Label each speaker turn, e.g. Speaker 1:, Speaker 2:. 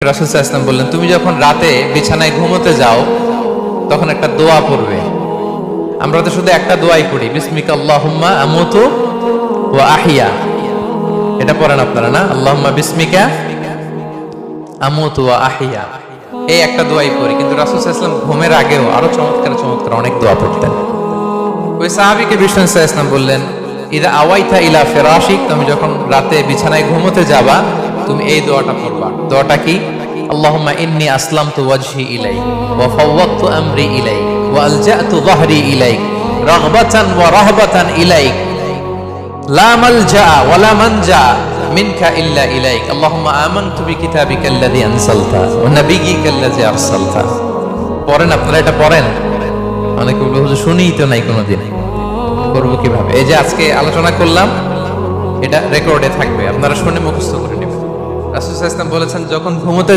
Speaker 1: রাসূল সাল্লাল্লাহু আলাইহি ওয়াসাল্লাম বললেন, তুমি যখন রাতে বিছানায় ঘুমোতে যাও তখন একটা দোয়া পড়বে। আমরা তো শুধু একটা দোয়াই করি, বিসমিকা আল্লাহুম্মা আমুতু ওয়া আহইয়া। এটা পড়েন আপনারা না? আল্লাহুম্মা বিসমিকা আমুতু ওয়া আহইয়া, এই একটা দোয়াই পড়ি। কিন্তু রাসূল সাল্লাল্লাহু আলাইহি ওয়াসাল্লাম ঘুমের আগেও আরো চমৎকার চমৎকার অনেক দোয়া পড়তেন। ওই সাহাবীকে বিষ্ণু সাল্লাল্লাহু আলাইহি ওয়াসাল্লাম বললেন, ইদা আওয়াইতা ইলা ফিরাশিক, তুমি যখন রাতে বিছানায় ঘুমোতে যাবা তুমি এই দোয়াটা পড়বা। দোয়াটা কি? আল্লাহুম্মা ইন্নী আসলামতু ওয়াজহি ইলাইক ওয়া ফাওয়াদতু আমরি ইলাইক ওয়া আলজাতু যাহরি ইলাইক রাগবাতান ওয়া রাহবাতান ইলাইক লা মালজা ওয়া লা মানজা মিনকা ইল্লা ইলাইক আল্লাহুম্মা আমানতু বিকিতাবিকাল্লাযী আনসালতা ওয়া নাবিয়্যিকাল্লাযী আরসালতা। পড়েন আপনারা, এটা পড়েন। অনেকে বলবে হুজুর শুনিই তো নাই কোনোদিন, করবো কিভাবে? এই যে আজকে আলোচনা করলাম, এটা রেকর্ডে থাকবে, আপনারা শুনে মুখস্থ করে নেবেন। রাসূল সাল্লাল্লাহু আলাইহি ওয়াসাল্লাম বলেছেন, যখন ঘুমোতে